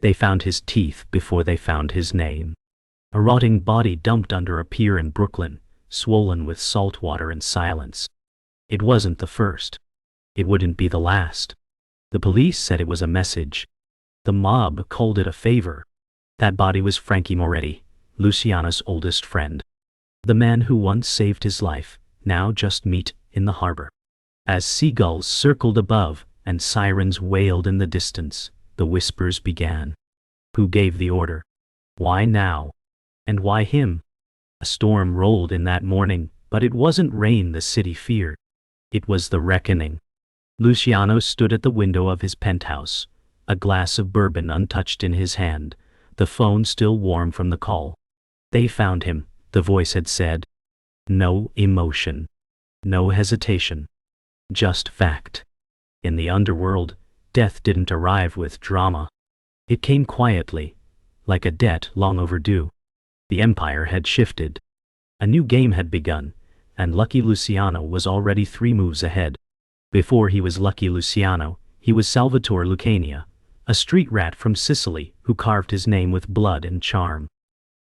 They found his teeth before they found his name. A rotting body dumped under a pier in Brooklyn, swollen with salt water and silence. It wasn't the first. It wouldn't be the last. The police said it was a message. The mob called it a favor. That body was Frankie Moretti, Luciano's oldest friend. The man who once saved his life, now just meat in the harbor. As seagulls circled above and sirens wailed in the distance, the whispers began. Who gave the order? Why now? And why him? A storm rolled in that morning, but it wasn't rain the city feared. It was the reckoning. Luciano stood at the window of his penthouse, a glass of bourbon untouched in his hand, the phone still warm from the call. They found him, the voice had said. No emotion. No hesitation. Just fact. In the underworld, death didn't arrive with drama. It came quietly, like a debt long overdue. The empire had shifted. A new game had begun, and Lucky Luciano was already 3 moves ahead. Before he was Lucky Luciano, he was Salvatore Lucania, a street rat from Sicily who carved his name with blood and charm.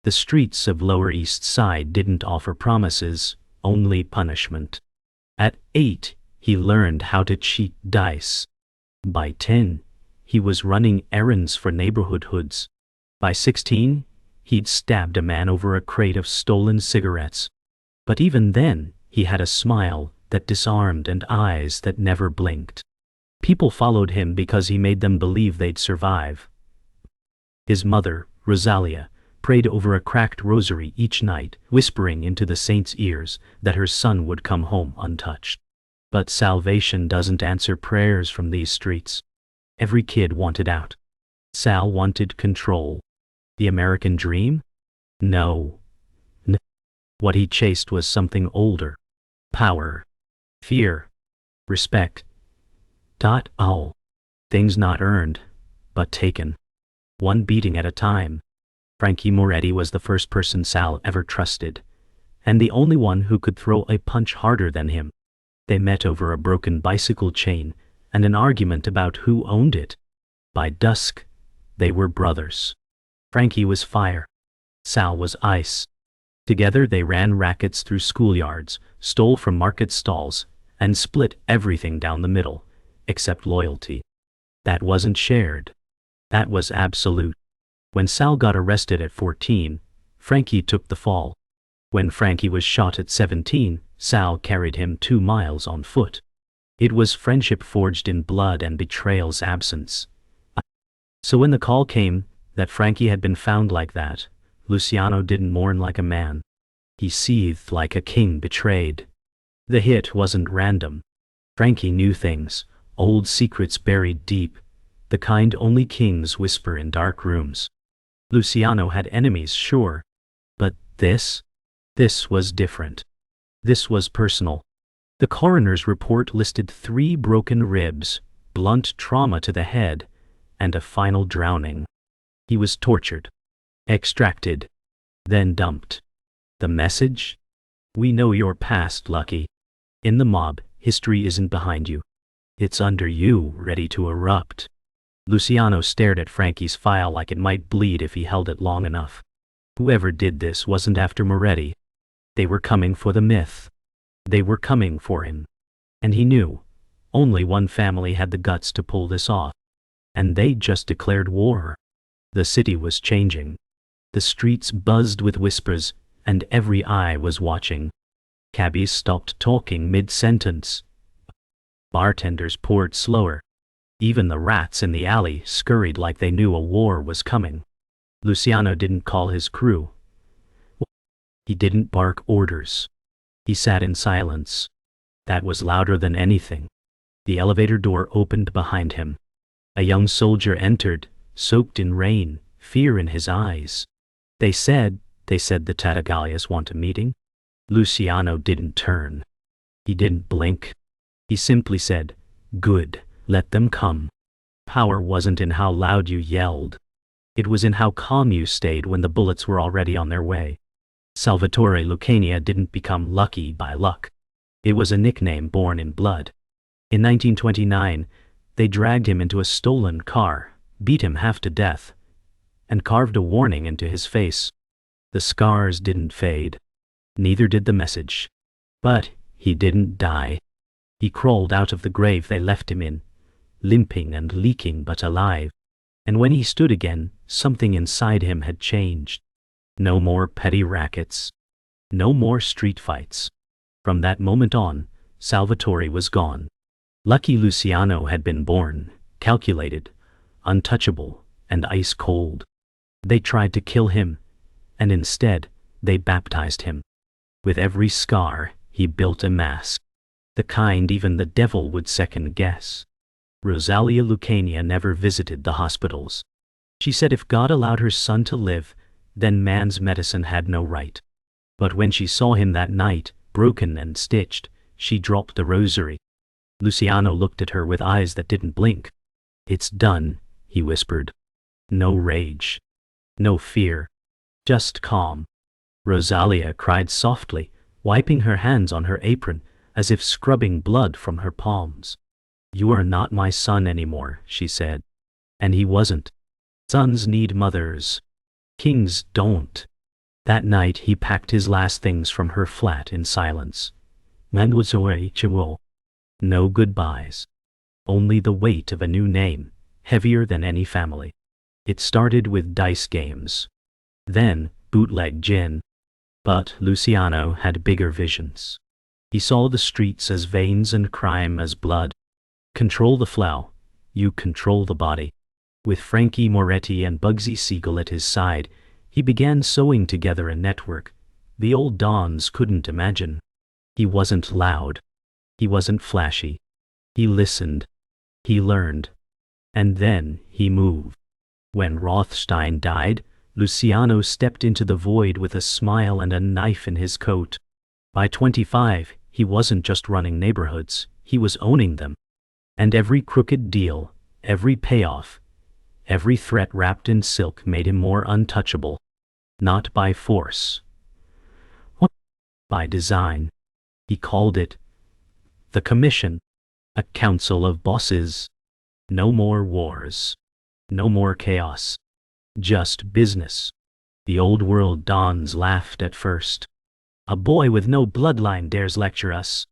The streets of Lower East Side didn't offer promises, only punishment. At 8, he learned how to cheat dice. By 10, he was running errands for neighborhood hoods. By 16, he'd stabbed a man over a crate of stolen cigarettes. But even then, he had a smile that disarmed and eyes that never blinked. People followed him because he made them believe they'd survive. His mother, Rosalia, prayed over a cracked rosary each night, whispering into the saint's ears that her son would come home untouched. But salvation doesn't answer prayers from these streets. Every kid wanted out. Sal wanted control. The American dream? No. What he chased was something older. Power. Fear. Respect. All. Things not earned, but taken. One beating at a time. Frankie Moretti was the first person Sal ever trusted, and the only one who could throw a punch harder than him. They met over a broken bicycle chain and an argument about who owned it. By dusk, they were brothers. Frankie was fire. Sal was ice. Together they ran rackets through schoolyards, stole from market stalls, and split everything down the middle, except loyalty. That wasn't shared. That was absolute. When Sal got arrested at 14, Frankie took the fall. When Frankie was shot at 17, Sal carried him 2 miles on foot. It was friendship forged in blood and betrayal's absence. So when the call came that Frankie had been found like that, Luciano didn't mourn like a man. He seethed like a king betrayed. The hit wasn't random. Frankie knew things, old secrets buried deep, the kind only kings whisper in dark rooms. Luciano had enemies, sure, but this was different. This was personal. The coroner's report listed 3 broken ribs, blunt trauma to the head, and a final drowning. He was tortured, extracted, then dumped. The message? We know your past, Lucky. In the mob, history isn't behind you. It's under you, ready to erupt. Luciano stared at Frankie's file like it might bleed if he held it long enough. Whoever did this wasn't after Moretti. They were coming for the myth. They were coming for him. And he knew. Only one family had the guts to pull this off. And they just declared war. The city was changing. The streets buzzed with whispers, and every eye was watching. Cabbies stopped talking mid-sentence. Bartenders poured slower. Even the rats in the alley scurried like they knew a war was coming. Luciano didn't call his crew. He didn't bark orders. He sat in silence. That was louder than anything. The elevator door opened behind him. A young soldier entered, soaked in rain, fear in his eyes. They said the Tattagallias want a meeting. Luciano didn't turn. He didn't blink. He simply said, "Good, let them come." Power wasn't in how loud you yelled. It was in how calm you stayed when the bullets were already on their way. Salvatore Lucania didn't become Lucky by luck. It was a nickname born in blood. In 1929, they dragged him into a stolen car, beat him half to death, and carved a warning into his face. The scars didn't fade. Neither did the message. But he didn't die. He crawled out of the grave they left him in, limping and leaking but alive. And when he stood again, something inside him had changed. No more petty rackets. No more street fights. From that moment on, Salvatore was gone. Lucky Luciano had been born, calculated, untouchable, and ice cold. They tried to kill him, and instead, they baptized him. With every scar, he built a mask. The kind even the devil would second guess. Rosalia Lucania never visited the hospitals. She said if God allowed her son to live, then man's medicine had no right. But when she saw him that night, broken and stitched, she dropped the rosary. Luciano looked at her with eyes that didn't blink. "It's done," he whispered. "No rage. No fear. Just calm." Rosalia cried softly, wiping her hands on her apron, as if scrubbing blood from her palms. "You are not my son anymore," she said. And he wasn't. Sons need mothers. Kings don't. That night he packed his last things from her flat in silence. No goodbyes. Only the weight of a new name, heavier than any family. It started with dice games. Then, bootleg gin. But Luciano had bigger visions. He saw the streets as veins and crime as blood. Control the flow, you control the body. With Frankie Moretti and Bugsy Siegel at his side, he began sewing together a network the old dons couldn't imagine. He wasn't loud. He wasn't flashy. He listened. He learned. And then he moved. When Rothstein died, Luciano stepped into the void with a smile and a knife in his coat. By 25, he wasn't just running neighborhoods, he was owning them. And every crooked deal, every payoff, every threat wrapped in silk made him more untouchable. Not by force. By design. He called it the Commission, a council of bosses. No more wars. No more chaos. Just business. The old world dons laughed at first. A boy with no bloodline dares lecture us.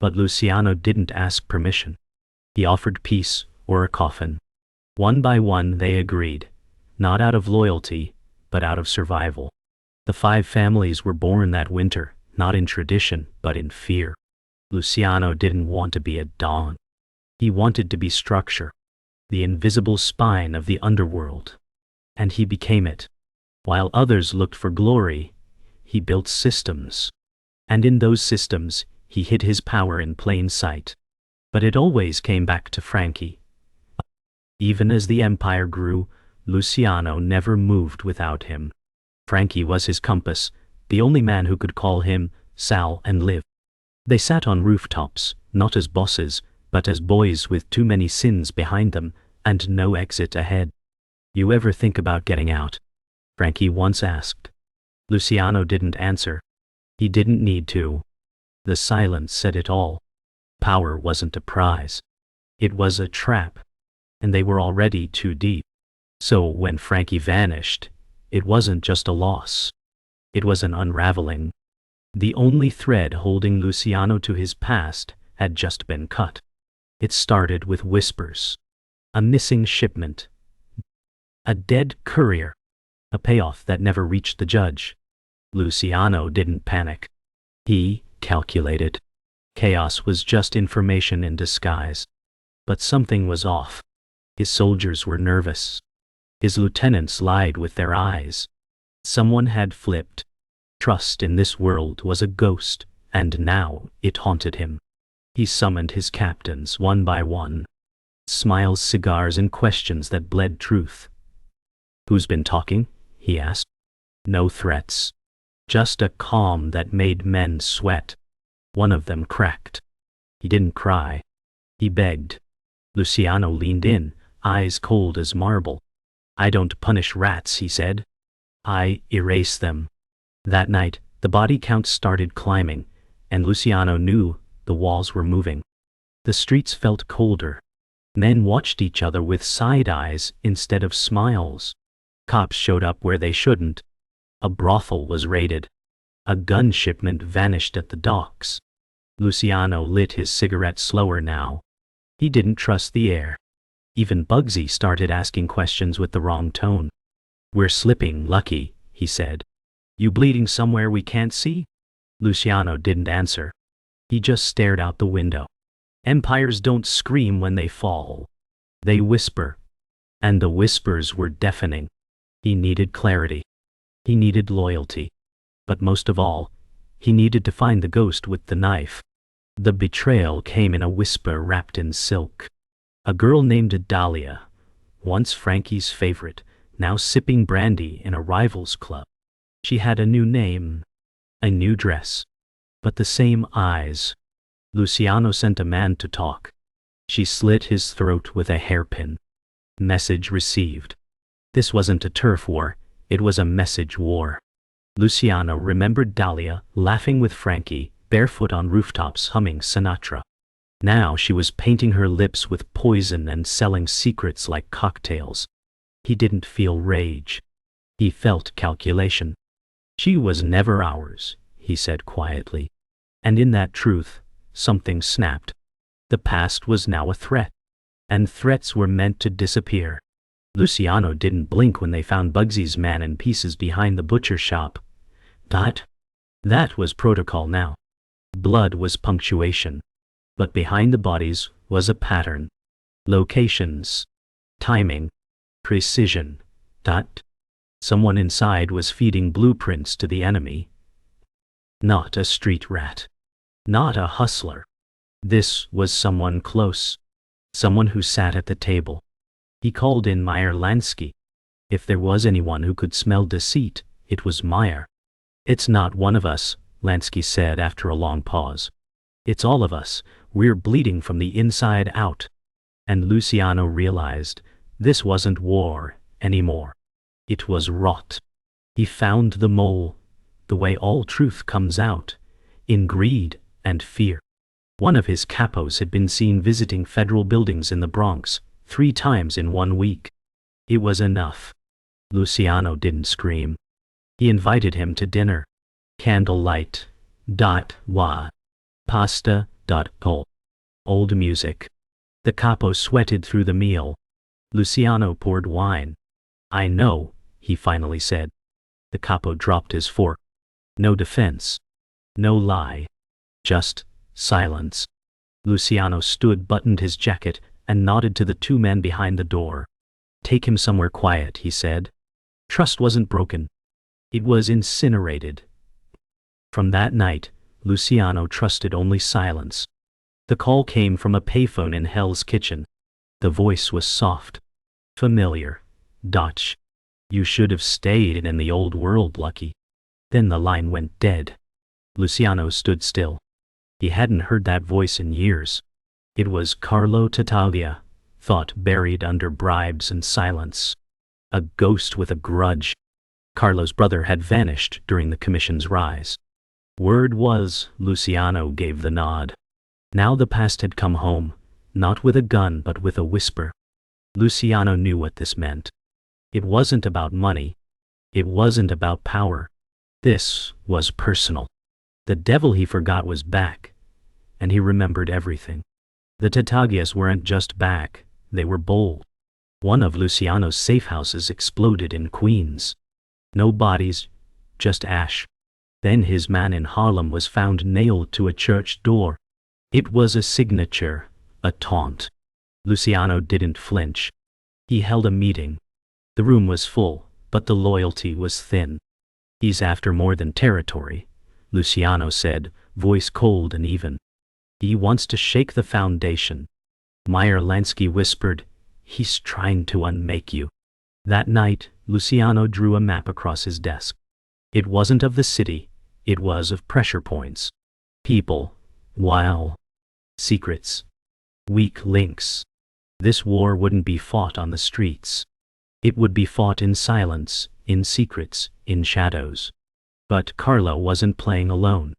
But Luciano didn't ask permission. He offered peace or a coffin. One by one they agreed, not out of loyalty, but out of survival. The 5 families were born that winter, not in tradition, but in fear. Luciano didn't want to be a don. He wanted to be structure, the invisible spine of the underworld. And he became it. While others looked for glory, he built systems. And in those systems, he hid his power in plain sight. But it always came back to Frankie. Even as the empire grew, Luciano never moved without him. Frankie was his compass, the only man who could call him Sal and live. They sat on rooftops, not as bosses, but as boys with too many sins behind them and no exit ahead. "You ever think about getting out?" Frankie once asked. Luciano didn't answer. He didn't need to. The silence said it all. Power wasn't a prize. It was a trap. And they were already too deep. So when Frankie vanished, it wasn't just a loss. It was an unraveling. The only thread holding Luciano to his past had just been cut. It started with whispers. A missing shipment. A dead courier. A payoff that never reached the judge. Luciano didn't panic. He calculated. Chaos was just information in disguise. But something was off. His soldiers were nervous. His lieutenants lied with their eyes. Someone had flipped. Trust in this world was a ghost, and now it haunted him. He summoned his captains one by one. Smiles, cigars, and questions that bled truth. "Who's been talking?" he asked. No threats. Just a calm that made men sweat. One of them cracked. He didn't cry. He begged. Luciano leaned in, eyes cold as marble. "I don't punish rats," he said. "I erase them." That night, the body count started climbing, and Luciano knew the walls were moving. The streets felt colder. Men watched each other with side eyes instead of smiles. Cops showed up where they shouldn't. A brothel was raided. A gun shipment vanished at the docks. Luciano lit his cigarette slower now. He didn't trust the air. Even Bugsy started asking questions with the wrong tone. "We're slipping, Lucky," he said. "You bleeding somewhere we can't see?" Luciano didn't answer. He just stared out the window. Empires don't scream when they fall. They whisper. And the whispers were deafening. He needed clarity. He needed loyalty. But most of all, he needed to find the ghost with the knife. The betrayal came in a whisper wrapped in silk. A girl named Dahlia, once Frankie's favorite, now sipping brandy in a rival's club. She had a new name, a new dress, but the same eyes. Luciano sent a man to talk. She slit his throat with a hairpin. Message received. This wasn't a turf war, it was a message war. Luciano remembered Dahlia laughing with Frankie, barefoot on rooftops humming Sinatra. Now she was painting her lips with poison and selling secrets like cocktails. He didn't feel rage. He felt calculation. "She was never ours," he said quietly. And in that truth, something snapped. The past was now a threat. And threats were meant to disappear. Luciano didn't blink when they found Bugsy's man in pieces behind the butcher shop. That was protocol now. Blood was punctuation. But behind the bodies was a pattern. Locations. Timing. Precision. Someone inside was feeding blueprints to the enemy. Not a street rat. Not a hustler. This was someone close. Someone who sat at the table. He called in Meyer Lansky. If there was anyone who could smell deceit, it was Meyer. "It's not one of us," Lansky said after a long pause. "It's all of us. We're bleeding from the inside out." And Luciano realized this wasn't war anymore. It was rot. He found the mole, the way all truth comes out, in greed and fear. One of his capos had been seen visiting federal buildings in the Bronx 3 times in 1 week. It was enough. Luciano didn't scream. He invited him to dinner. Candlelight. Pasta. Old music. The capo sweated through the meal. Luciano poured wine. "I know," he finally said. The capo dropped his fork. No defense. No lie. Just silence. Luciano stood, buttoned his jacket, and nodded to the 2 men behind the door. "Take him somewhere quiet," he said. Trust wasn't broken. It was incinerated. From that night, Luciano trusted only silence. The call came from a payphone in Hell's Kitchen. The voice was soft. Familiar. Dutch. "You should have stayed in the old world, Lucky." Then the line went dead. Luciano stood still. He hadn't heard that voice in years. It was Carlo Tattaglia, thought buried under bribes and silence. A ghost with a grudge. Carlo's brother had vanished during the commission's rise. Word was, Luciano gave the nod. Now the past had come home, not with a gun but with a whisper. Luciano knew what this meant. It wasn't about money. It wasn't about power. This was personal. The devil he forgot was back, and he remembered everything. The Tattaglias weren't just back, they were bold. One of Luciano's safe houses exploded in Queens. No bodies, just ash. Then his man in Harlem was found nailed to a church door. It was a signature, a taunt. Luciano didn't flinch. He held a meeting. The room was full, but the loyalty was thin. "He's after more than territory," Luciano said, voice cold and even. "He wants to shake the foundation." Meyer Lansky whispered, "He's trying to unmake you." That night, Luciano drew a map across his desk. It wasn't of the city, it was of pressure points. People, secrets, weak links. This war wouldn't be fought on the streets. It would be fought in silence, in secrets, in shadows. But Carlo wasn't playing alone.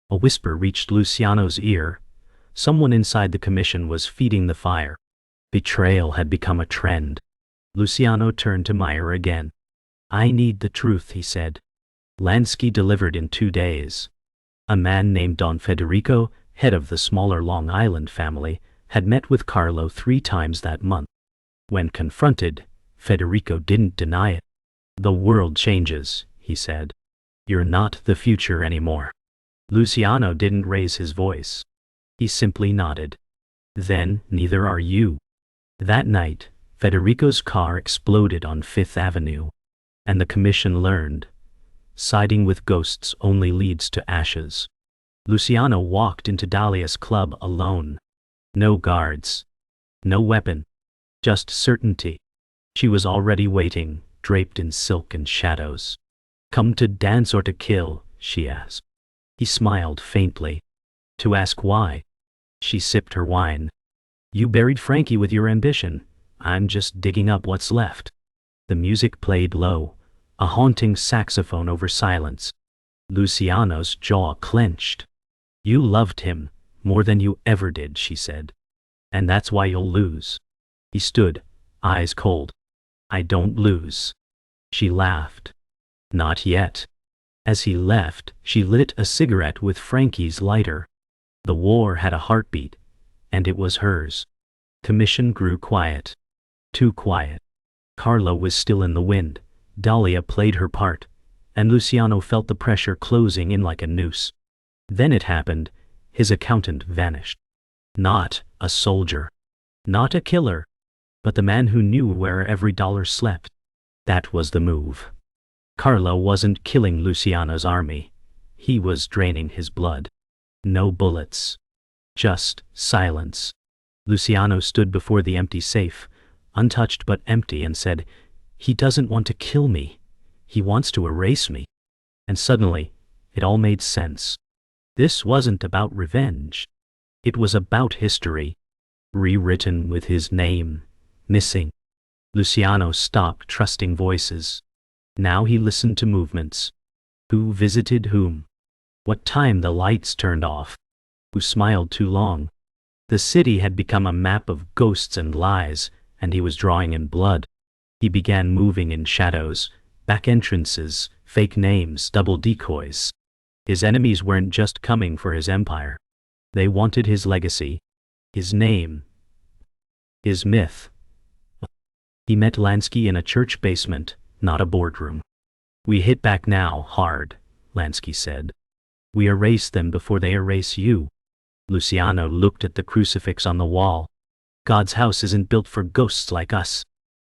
A whisper reached Luciano's ear. Someone inside the commission was feeding the fire. Betrayal had become a trend. Luciano turned to Meyer again. I need the truth, he said. Lansky delivered in 2 days. A man named Don Federico, head of the smaller Long Island family, had met with Carlo 3 times that month. When confronted, Federico didn't deny it. The world changes, he said. You're not the future anymore. Luciano didn't raise his voice. He simply nodded. Then, neither are you. That night, Federico's car exploded on 5th Avenue. And the commission learned. Siding with ghosts only leads to ashes. Luciano walked into Dahlia's club alone. No guards. No weapon. Just certainty. She was already waiting, draped in silk and shadows. Come to dance or to kill, she asked. He smiled faintly. To ask why. She sipped her wine. You buried Frankie with your ambition. I'm just digging up what's left. The music played low, a haunting saxophone over silence. Luciano's jaw clenched. You loved him, more than you ever did, she said. And that's why you'll lose. He stood, eyes cold. I don't lose. She laughed. Not yet. As he left, she lit a cigarette with Frankie's lighter. The war had a heartbeat, and it was hers. Commission grew quiet. Too quiet. Carlo was still in the wind. Dahlia played her part, and Luciano felt the pressure closing in like a noose. Then it happened. His accountant vanished. Not a soldier. Not a killer. But the man who knew where every dollar slept. That was the move. Carlo wasn't killing Luciano's army. He was draining his blood. No bullets. Just silence. Luciano stood before the empty safe, untouched but empty, and said, He doesn't want to kill me. He wants to erase me. And suddenly, it all made sense. This wasn't about revenge. It was about history. Rewritten with his name missing. Luciano stopped trusting voices. Now he listened to movements. Who visited whom? What time the lights turned off? Who smiled too long? The city had become a map of ghosts and lies, and he was drawing in blood. He began moving in shadows, back entrances, fake names, double decoys. His enemies weren't just coming for his empire. They wanted his legacy, his name, his myth. He met Lansky in a church basement, not a boardroom. We hit back now, hard, Lansky said. We erase them before they erase you. Luciano looked at the crucifix on the wall. God's house isn't built for ghosts like us.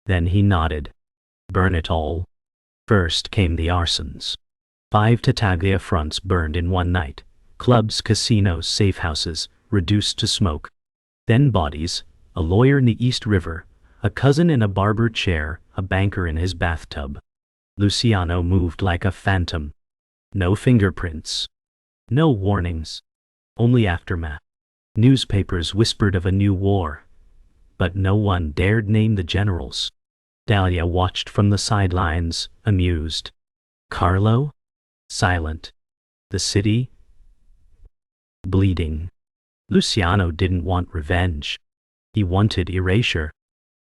Then he nodded. Burn it all. First came the arsons. 5 Tattaglia fronts burned in one night. Clubs, casinos, safe houses, reduced to smoke. Then bodies, a lawyer in the East River, a cousin in a barber chair, a banker in his bathtub. Luciano moved like a phantom. No fingerprints. No warnings. Only aftermath. Newspapers whispered of a new war. But no one dared name the generals. Dahlia watched from the sidelines, amused. Carlo? Silent. The city? Bleeding. Luciano didn't want revenge. He wanted erasure.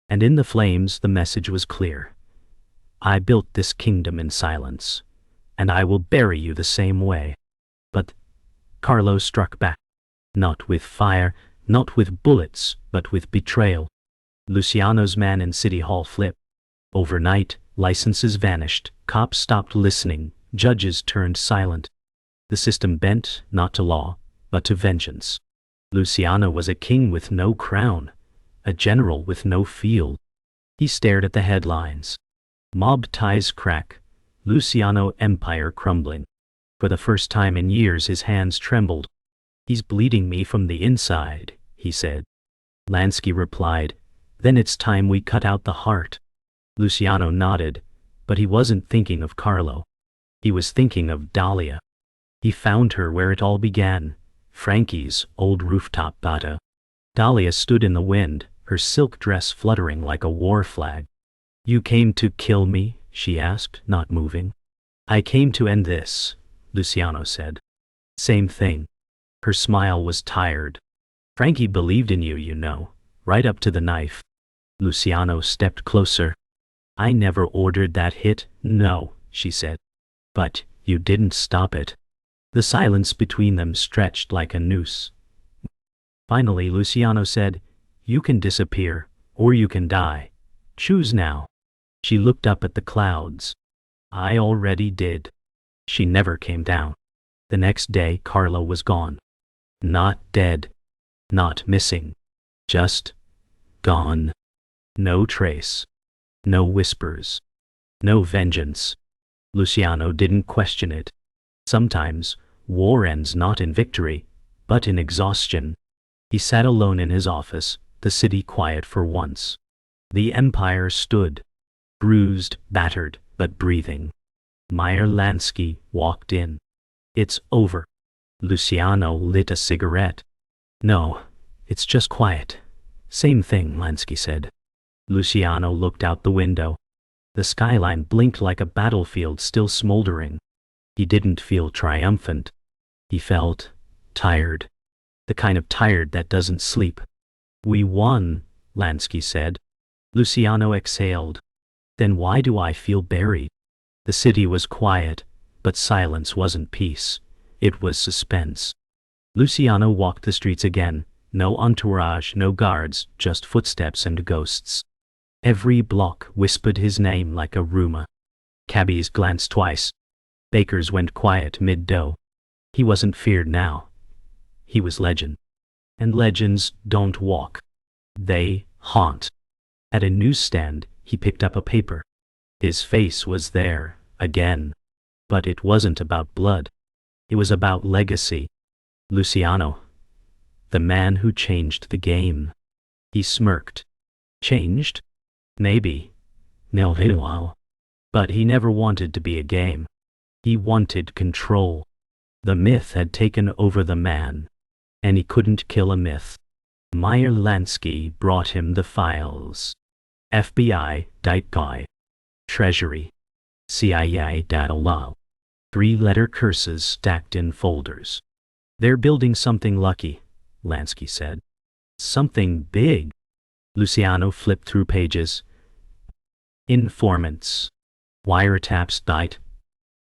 And in the flames the message was clear. I built this kingdom in silence, and I will bury you the same way. But Carlo struck back. Not with fire, not with bullets, but with betrayal. Luciano's man in City Hall flipped. Overnight, licenses vanished, cops stopped listening, judges turned silent. The system bent, not to law, but to vengeance. Luciano was a king with no crown, a general with no field. He stared at the headlines. Mob ties crack, Luciano empire crumbling. For the first time in years his hands trembled. He's bleeding me from the inside, he said. Lansky replied, Then it's time we cut out the heart. Luciano nodded, but he wasn't thinking of Carlo. He was thinking of Dahlia. He found her where it all began, Frankie's old rooftop bata. Dahlia stood in the wind, her silk dress fluttering like a war flag. You came to kill me? She asked, not moving. I came to end this, Luciano said. Same thing. Her smile was tired. Frankie believed in you, you know, right up to the knife. Luciano stepped closer. I never ordered that hit, no, she said. But you didn't stop it. The silence between them stretched like a noose. Finally, Luciano said, you can disappear, or you can die. Choose now. She looked up at the clouds. I already did. She never came down. The next day, Carla was gone. Not dead. Not missing. Just gone. No trace. No whispers. No vengeance. Luciano didn't question it. Sometimes, war ends not in victory, but in exhaustion. He sat alone in his office, the city quiet for once. The empire stood, bruised, battered, but breathing. Meyer Lansky walked in. It's over. Luciano lit a cigarette. No, it's just quiet. Same thing, Lansky said. Luciano looked out the window. The skyline blinked like a battlefield still smoldering. He didn't feel triumphant. He felt tired. The kind of tired that doesn't sleep. We won, Lansky said. Luciano exhaled. Then why do I feel buried? The city was quiet, but silence wasn't peace. It was suspense. Luciano walked the streets again. No entourage, no guards, just footsteps and ghosts. Every block whispered his name like a rumor. Cabbies glanced twice. Bakers went quiet mid-dough. He wasn't feared now. He was legend. And legends don't walk. They haunt. At a newsstand, he picked up a paper. His face was there, again. But it wasn't about blood. It was about legacy. Luciano. The man who changed the game. He smirked. Changed? Maybe. No. But he never wanted to be a game. He wanted control. The myth had taken over the man. And he couldn't kill a myth. Meyer Lansky brought him the files. FBI, Guy. Treasury. CIA, Data. Three-letter curses stacked in folders. They're building something lucky, Lansky said. Something big. Luciano flipped through pages. Informants. Wiretaps,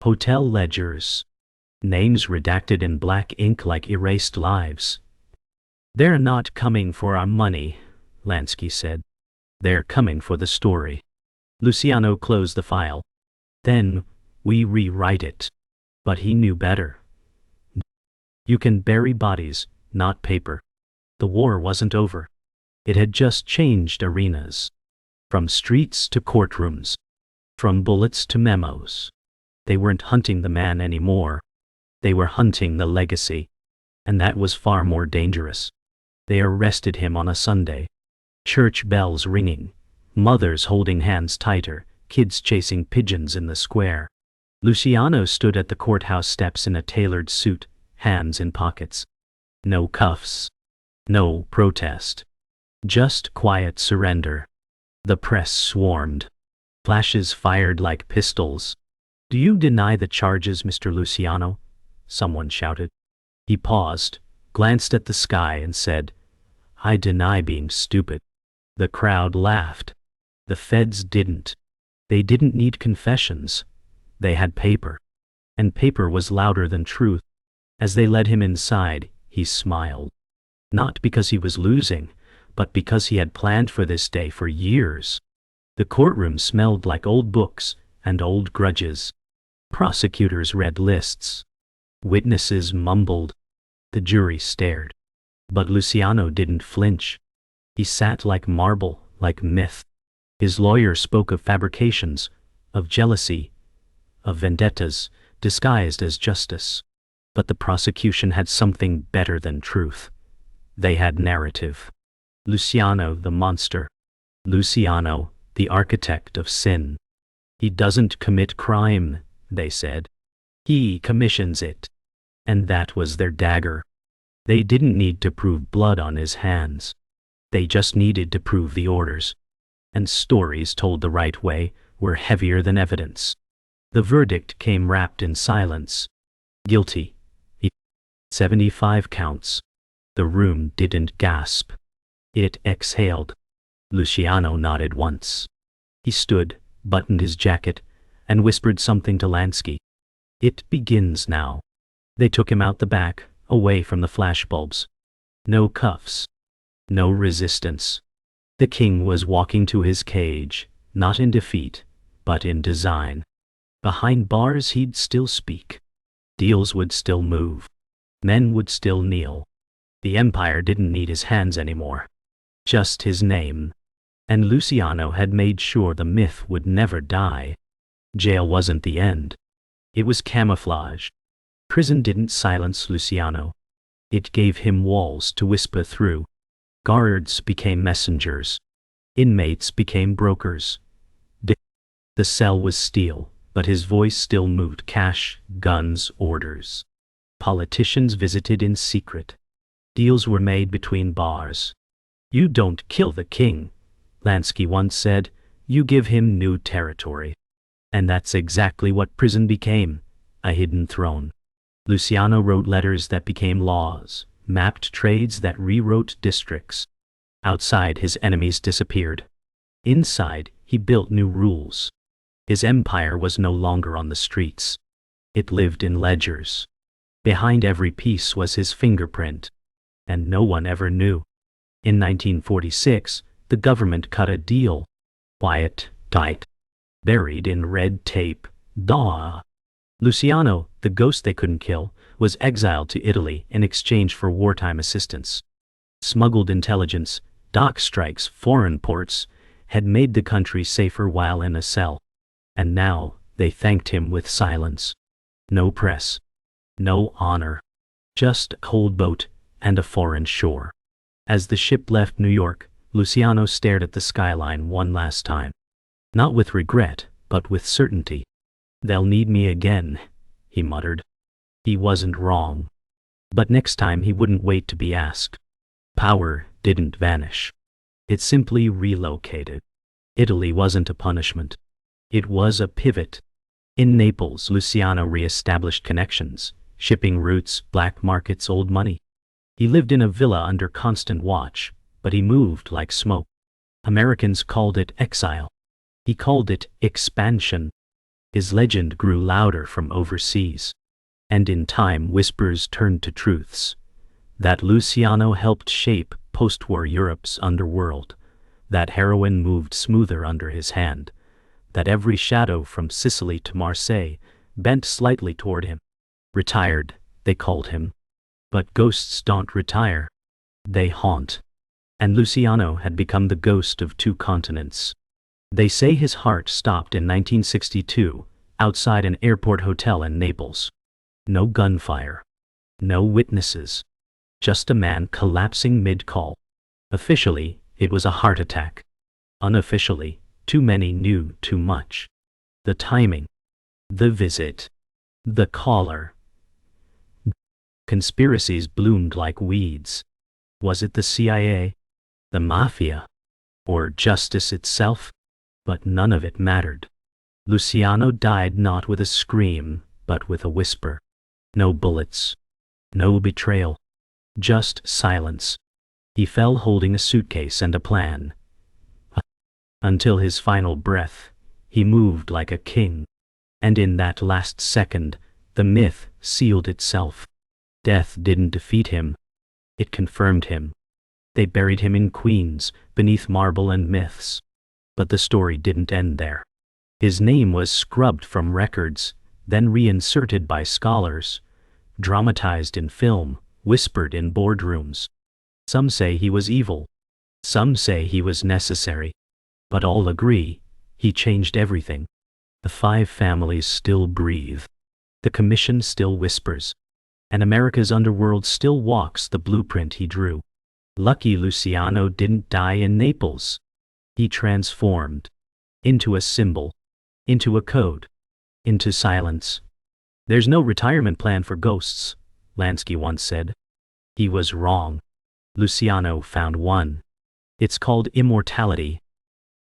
hotel ledgers. Names redacted in black ink like erased lives. They're not coming for our money, Lansky said. They're coming for the story. Luciano closed the file. Then, we rewrite it. But he knew better. You can bury bodies, not paper. The war wasn't over. It had just changed arenas. From streets to courtrooms. From bullets to memos. They weren't hunting the man anymore. They were hunting the legacy. And that was far more dangerous. They arrested him on a Sunday. Church bells ringing. Mothers holding hands tighter. Kids chasing pigeons in the square. Luciano stood at the courthouse steps in a tailored suit, hands in pockets. No cuffs. No protest. Just quiet surrender. The press swarmed. Flashes fired like pistols. Do you deny the charges, Mr. Luciano? Someone shouted. He paused, glanced at the sky and said, I deny being stupid. The crowd laughed. The feds didn't. They didn't need confessions. They had paper. And paper was louder than truth. As they led him inside, he smiled. Not because he was losing, but because he had planned for this day for years. The courtroom smelled like old books and old grudges. Prosecutors read lists. Witnesses mumbled. The jury stared. But Luciano didn't flinch. He sat like marble, like myth. His lawyer spoke of fabrications, of jealousy, of vendettas, disguised as justice. But the prosecution had something better than truth. They had narrative. Luciano the monster. Luciano, the architect of sin. He doesn't commit crime, they said. He commissions it. And that was their dagger. They didn't need to prove blood on his hands. They just needed to prove the orders. And stories told the right way were heavier than evidence. The verdict came wrapped in silence. Guilty. 75 counts. The room didn't gasp. It exhaled. Luciano nodded once. He stood, buttoned his jacket, and whispered something to Lansky. "It begins now." They took him out the back, away from the flashbulbs. No cuffs. No resistance. The king was walking to his cage, not in defeat, but in design. Behind bars he'd still speak. Deals would still move. Men would still kneel. The empire didn't need his hands anymore. Just his name. And Luciano had made sure the myth would never die. Jail wasn't the end. It was camouflage. Prison didn't silence Luciano. It gave him walls to whisper through. Guards became messengers. Inmates became brokers. The cell was steel, but his voice still moved cash, guns, orders. Politicians visited in secret. Deals were made between bars. "You don't kill the king," Lansky once said, "you give him new territory." And that's exactly what prison became, a hidden throne. Luciano wrote letters that became laws, mapped trades that rewrote districts. Outside, his enemies disappeared. Inside, he built new rules. His empire was no longer on the streets. It lived in ledgers. Behind every piece was his fingerprint. And no one ever knew. In 1946, the government cut a deal. Quiet, tight, buried in red tape. Luciano, the ghost they couldn't kill, was exiled to Italy in exchange for wartime assistance. Smuggled intelligence, dock strikes, foreign ports, had made the country safer while in a cell. And now, they thanked him with silence. No press. No honor. Just a cold boat and a foreign shore. As the ship left New York, Luciano stared at the skyline one last time. Not with regret, but with certainty. "They'll need me again," he muttered. He wasn't wrong. But next time he wouldn't wait to be asked. Power didn't vanish. It simply relocated. Italy wasn't a punishment. It was a pivot. In Naples, Luciano re-established connections, shipping routes, black markets, old money. He lived in a villa under constant watch, but he moved like smoke. Americans called it exile. He called it expansion. His legend grew louder from overseas. And in time, whispers turned to truths. That Luciano helped shape post-war Europe's underworld. That heroin moved smoother under his hand. That every shadow from Sicily to Marseille bent slightly toward him. Retired, they called him. But ghosts don't retire. They haunt. And Luciano had become the ghost of two continents. They say his heart stopped in 1962, outside an airport hotel in Naples. No gunfire. No witnesses. Just a man collapsing mid-call. Officially, it was a heart attack. Unofficially, too many knew too much. The timing. The visit. The caller. Conspiracies bloomed like weeds. Was it the CIA? The Mafia? Or justice itself? But none of it mattered. Luciano died not with a scream, but with a whisper. No bullets. No betrayal. Just silence. He fell holding a suitcase and a plan. Until his final breath, he moved like a king. And in that last second, the myth sealed itself. Death didn't defeat him. It confirmed him. They buried him in Queens, beneath marble and myths. But the story didn't end there. His name was scrubbed from records, then reinserted by scholars, dramatized in film, whispered in boardrooms. Some say he was evil. Some say he was necessary. But all agree, he changed everything. The 5 families still breathe. The commission still whispers. And America's underworld still walks the blueprint he drew. Lucky Luciano didn't die in Naples. He transformed. Into a symbol. Into a code. Into silence. "There's no retirement plan for ghosts," Lansky once said. He was wrong. Luciano found one. It's called immortality.